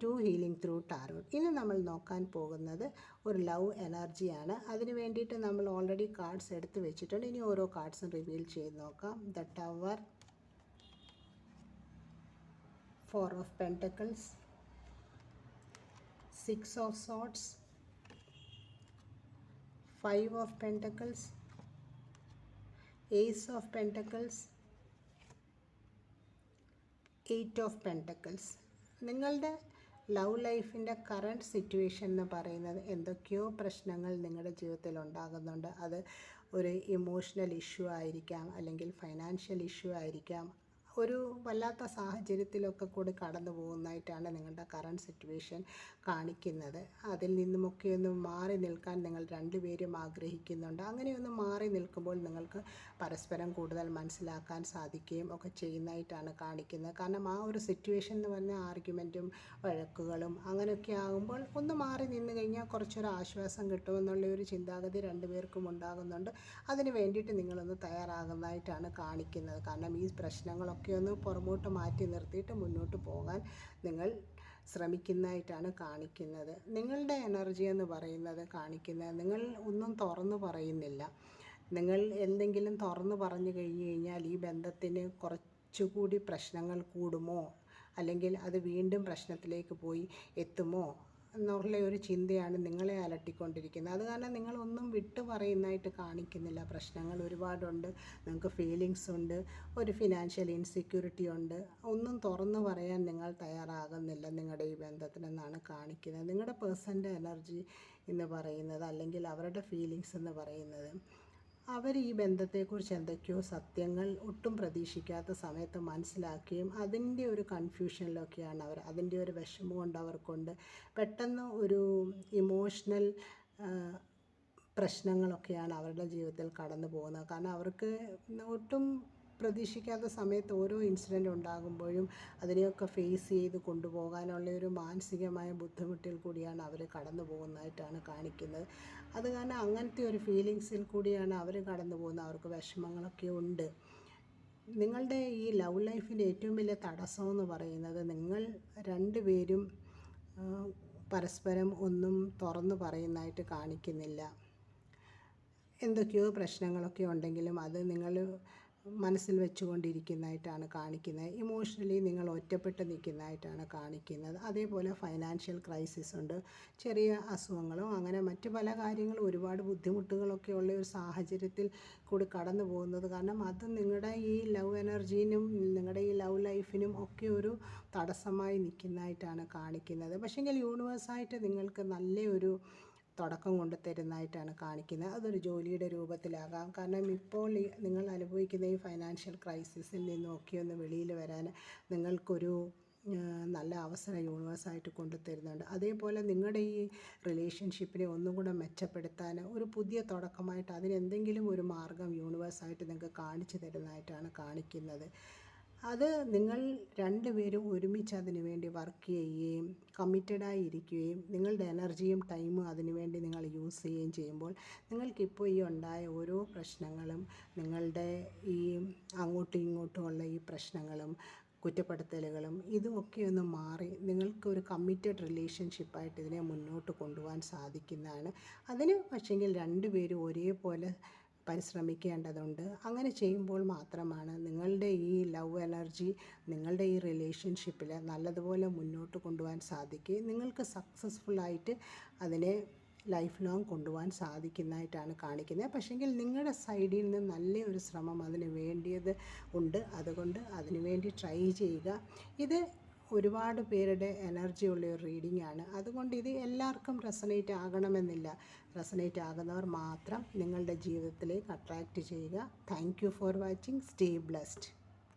To healing through tarot. ഇനി നമ്മൾ നോക്കാൻ പോകുന്നത് ഒരു ലവ് എനർജിയാണ്. അതിന് വേണ്ടിയിട്ട് നമ്മൾ ഓൾറെഡി കാർഡ്സ് എടുത്ത് വെച്ചിട്ടുണ്ട്. ഇനി ഓരോ കാർഡ്സും റിവീൽ ചെയ്ത് നോക്കാം. The tower, 4 of pentacles, 6 of swords, 5 of pentacles, ace of pentacles, 8 of pentacles. നിങ്ങളുടെ ലവ് ലൈഫിൻ്റെ കറണ്ട് സിറ്റുവേഷൻ എന്ന് പറയുന്നത് എന്തൊക്കെയോ പ്രശ്നങ്ങൾ നിങ്ങളുടെ ജീവിതത്തിൽ ഉണ്ടാകുന്നുണ്ട്. അത് ഒരു ഇമോഷണൽ ഇഷ്യൂ ആയിരിക്കാം, അല്ലെങ്കിൽ ഫൈനാൻഷ്യൽ ഇഷ്യൂ ആയിരിക്കാം. ഒരു വല്ലാത്ത സാഹചര്യത്തിലൊക്കെ കൂടി കടന്നു പോകുന്നതായിട്ടാണ് നിങ്ങളുടെ കറണ്ട് സിറ്റുവേഷൻ കാണിക്കുന്നത്. അതിൽ നിന്നുമൊക്കെ ഒന്ന് മാറി നിൽക്കാൻ നിങ്ങൾ രണ്ടുപേരും ആഗ്രഹിക്കുന്നുണ്ട്. അങ്ങനെയൊന്ന് മാറി നിൽക്കുമ്പോൾ നിങ്ങൾക്ക് പരസ്പരം കൂടുതൽ മനസ്സിലാക്കാൻ സാധിക്കുകയും ഒക്കെ ചെയ്യുന്നതായിട്ടാണ് കാണിക്കുന്നത്. കാരണം ആ ഒരു സിറ്റുവേഷൻ എന്ന് പറഞ്ഞാൽ ആർഗ്യുമെൻറ്റും വഴക്കുകളും അങ്ങനെയൊക്കെ ആകുമ്പോൾ ഒന്ന് മാറി നിന്ന് കഴിഞ്ഞാൽ കുറച്ചൊരു ആശ്വാസം കിട്ടുമെന്നുള്ള ഒരു ചിന്താഗതി രണ്ടുപേർക്കും ഉണ്ടാകുന്നുണ്ട്. അതിന് വേണ്ടിയിട്ട് നിങ്ങളൊന്ന് തയ്യാറാകുന്നതായിട്ടാണ് കാണിക്കുന്നത്. കാരണം ഈ പ്രശ്നങ്ങളൊക്കെ ഒന്ന് പുറമോട്ട് മാറ്റി നിർത്തിയിട്ട് മുന്നോട്ട് പോകാൻ നിങ്ങൾ ശ്രമിക്കുന്നതായിട്ടാണ് കാണിക്കുന്നത്. നിങ്ങളുടെ എനർജി എന്ന് പറയുന്നത് കാണിക്കുന്നത് നിങ്ങൾ ഒന്നും തുറന്നു പറയുന്നില്ല. നിങ്ങൾ എന്തെങ്കിലും തുറന്നു പറഞ്ഞു കഴിഞ്ഞു കഴിഞ്ഞാൽ ഈ ബന്ധത്തിന് കുറച്ചുകൂടി പ്രശ്നങ്ങൾ കൂടുമോ, അല്ലെങ്കിൽ അത് വീണ്ടും പ്രശ്നത്തിലേക്ക് പോയി എത്തുമോ എന്നുള്ള ഒരു ചിന്തയാണ് നിങ്ങളെ അലട്ടിക്കൊണ്ടിരിക്കുന്നത്. അത് കാരണം നിങ്ങളൊന്നും വിട്ടു പറയുന്നതായിട്ട് കാണിക്കുന്നില്ല. പ്രശ്നങ്ങൾ ഒരുപാടുണ്ട്, നിങ്ങൾക്ക് ഫീലിങ്സ് ഉണ്ട്, ഒരു ഫിനാൻഷ്യൽ ഇൻസെക്യൂരിറ്റി ഉണ്ട്. ഒന്നും തുറന്നു പറയാൻ നിങ്ങൾ തയ്യാറാകുന്നില്ല നിങ്ങളുടെ ഈ ബന്ധത്തിനെന്നാണ് കാണിക്കുന്നത്. നിങ്ങളുടെ പേഴ്സൻ്റെ എനർജി എന്ന് പറയുന്നത്, അല്ലെങ്കിൽ അവരുടെ ഫീലിങ്സ് എന്ന് പറയുന്നത്, അവർ ഈ ബന്ധത്തെക്കുറിച്ച് എന്തൊക്കെയോ സത്യങ്ങൾ ഒട്ടും പ്രതീക്ഷിക്കാത്ത സമയത്ത് മനസ്സിലാക്കുകയും അതിൻ്റെ ഒരു കൺഫ്യൂഷനിലൊക്കെയാണ് അവർ. അതിൻ്റെ ഒരു വിഷമം കൊണ്ട് അവർക്കുണ്ട്. പെട്ടെന്ന് ഒരു ഇമോഷണൽ പ്രശ്നങ്ങളൊക്കെയാണ് അവരുടെ ജീവിതത്തിൽ കടന്നു പോകുന്നത്. കാരണം അവർക്ക് ഒട്ടും പ്രതീക്ഷിക്കാത്ത സമയത്ത് ഓരോ ഇൻസിഡൻറ്റ് ഉണ്ടാകുമ്പോഴും അതിനെയൊക്കെ ഫേസ് ചെയ്ത് കൊണ്ടുപോകാനുള്ള ഒരു മാനസികമായ ബുദ്ധിമുട്ടിൽ കൂടിയാണ് അവർ കടന്നു പോകുന്നതായിട്ടാണ് കാണിക്കുന്നത്. അത് കാരണം അങ്ങനത്തെ ഒരു ഫീലിങ്സിൽ കൂടിയാണ് അവർ കടന്നു പോകുന്നത്. അവർക്ക് വിഷമങ്ങളൊക്കെ ഉണ്ട്. നിങ്ങളുടെ ഈ ലവ് ലൈഫിൻ്റെ ഏറ്റവും വലിയ തടസ്സമെന്ന് പറയുന്നത് നിങ്ങൾ രണ്ടുപേരും പരസ്പരം ഒന്നും തുറന്നു പറയുന്നതായിട്ട് കാണിക്കുന്നില്ല. എന്തൊക്കെയോ പ്രശ്നങ്ങളൊക്കെ ഉണ്ടെങ്കിലും അത് നിങ്ങൾ മനസ്സിൽ വെച്ചുകൊണ്ടിരിക്കുന്നതായിട്ടാണ് കാണിക്കുന്നത്. ഇമോഷണലി നിങ്ങൾ ഒറ്റപ്പെട്ട് നിൽക്കുന്നതായിട്ടാണ് കാണിക്കുന്നത്. അതേപോലെ ഫൈനാൻഷ്യൽ ക്രൈസിസ് ഉണ്ട്, ചെറിയ അസുഖങ്ങളോ അങ്ങനെ മറ്റു പല കാര്യങ്ങളും, ഒരുപാട് ബുദ്ധിമുട്ടുകളൊക്കെ ഉള്ള ഒരു സാഹചര്യത്തിൽ കൂടി കടന്നു പോകുന്നത് കാരണം അത് നിങ്ങളുടെ ഈ ലവ് എനർജീനും നിങ്ങളുടെ ഈ ലവ് ലൈഫിനും ഒക്കെ ഒരു തടസ്സമായി നിൽക്കുന്നതായിട്ടാണ് കാണിക്കുന്നത്. പക്ഷേങ്കിൽ യൂണിവേഴ്സായിട്ട് നിങ്ങൾക്ക് നല്ലൊരു തുടക്കം കൊണ്ട് തരുന്നതായിട്ടാണ് കാണിക്കുന്നത്. അതൊരു ജോലിയുടെ രൂപത്തിലാകാം. കാരണം ഇപ്പോൾ നിങ്ങൾ അനുഭവിക്കുന്ന ഈ ഫൈനാൻഷ്യൽ ക്രൈസിസിൽ നിന്നൊക്കെ ഒന്ന് വെളിയിൽ വരാൻ നിങ്ങൾക്കൊരു നല്ല അവസരം യൂണിവേഴ്സായിട്ട് കൊണ്ടുതരുന്നുണ്ട്. അതേപോലെ നിങ്ങളുടെ ഈ റിലേഷൻഷിപ്പിനെ ഒന്നും കൂടെ മെച്ചപ്പെടുത്താൻ ഒരു പുതിയ തുടക്കമായിട്ട് അതിനെന്തെങ്കിലും ഒരു മാർഗം യൂണിവേഴ്സായിട്ട് നിങ്ങൾക്ക് കാണിച്ചു തരുന്നതായിട്ടാണ് കാണിക്കുന്നത്. അത് നിങ്ങൾ രണ്ടുപേരും ഒരുമിച്ച് അതിനു വേണ്ടി വർക്ക് ചെയ്യുകയും കമ്മിറ്റഡായി ഇരിക്കുകയും നിങ്ങളുടെ എനർജിയും ടൈമും അതിനു വേണ്ടി നിങ്ങൾ യൂസ് ചെയ്യുകയും ചെയ്യുമ്പോൾ നിങ്ങൾക്കിപ്പോൾ ഈ ഉണ്ടായ ഓരോ പ്രശ്നങ്ങളും, നിങ്ങളുടെ ഈ അങ്ങോട്ടും ഇങ്ങോട്ടുമുള്ള ഈ പ്രശ്നങ്ങളും കുറ്റപ്പെടുത്തലുകളും ഇതുമൊക്കെ ഒന്ന് മാറി നിങ്ങൾക്കൊരു കമ്മിറ്റഡ് റിലേഷൻഷിപ്പായിട്ട് ഇതിനെ മുന്നോട്ട് കൊണ്ടുപോകാൻ സാധിക്കുന്നതാണ്. അതിന് പക്ഷേങ്കിൽ രണ്ടുപേരും ഒരേപോലെ പരിശ്രമിക്കേണ്ടതുണ്ട്. അങ്ങനെ ചെയ്യുമ്പോൾ മാത്രമാണ് നിങ്ങളുടെ ഈ ലവ് എനർജി നിങ്ങളുടെ ഈ റിലേഷൻഷിപ്പിൽ നല്ലതുപോലെ മുന്നോട്ട് കൊണ്ടുപോകാൻ സാധിക്കുകയും നിങ്ങൾക്ക് സക്സസ്ഫുള്ളായിട്ട് അതിനെ ലൈഫ് ലോങ് കൊണ്ടുപോകാൻ സാധിക്കുന്നതായിട്ടാണ് കാണിക്കുന്നത്. പക്ഷേങ്കിൽ നിങ്ങളുടെ സൈഡിൽ നിന്ന് നല്ലൊരു ശ്രമം അതിന് വേണ്ടിയത് ഉണ്ട്. അതുകൊണ്ട് അതിനു വേണ്ടി ട്രൈ ചെയ്യുക. ഇത് ഒരുപാട് പേരുടെ എനർജി ഉള്ള ഒരു റീഡിംഗ് ആണ്. അതുകൊണ്ട് ഇത് എല്ലാവർക്കും റെസനേറ്റ് ആകണമെന്നില്ല. റെസനേറ്റ് ആകുന്നവർ മാത്രം നിങ്ങളുടെ ജീവിതത്തിലേക്ക് അട്രാക്റ്റ് ചെയ്യുക. Thank you for watching. Stay blessed.